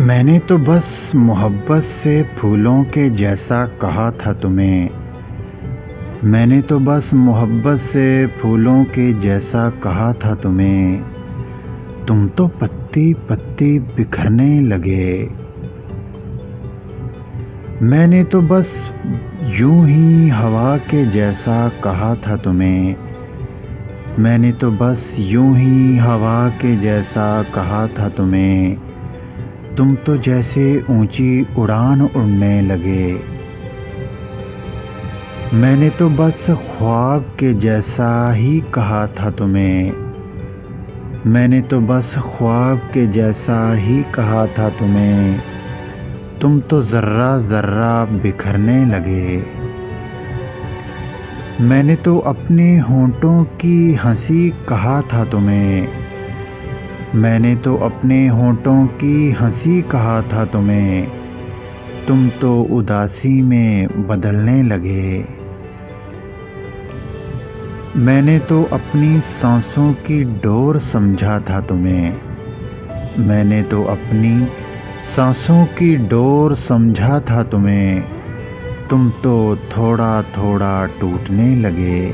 मैंने तो बस मोहब्बत से फूलों के जैसा कहा था तुम्हें। मैंने तो बस मोहब्बत से फूलों के जैसा कहा था तुम्हें। तुम तो पत्ती पत्ती बिखरने लगे। मैंने तो बस यूं ही हवा के जैसा कहा था तुम्हें। मैंने तो बस यूं ही हवा के जैसा कहा था तुम्हें। तुम तो जैसे ऊंची उड़ान उड़ने लगे। मैंने तो बस ख्वाब के जैसा ही कहा था तुम्हें। मैंने तो बस ख्वाब के जैसा ही कहा था तुम्हें। तुम तो ज़र्रा ज़र्रा बिखरने लगे। मैंने तो अपने होंठों की हंसी कहा था तुम्हें। मैंने तो अपने होंठों की हंसी कहा था तुम्हें। तुम तो उदासी में बदलने लगे। मैंने तो अपनी सांसों की डोर समझा था तुम्हें। मैंने तो अपनी सांसों की डोर समझा था तुम्हें। तुम तो थोड़ा थोड़ा टूटने लगे।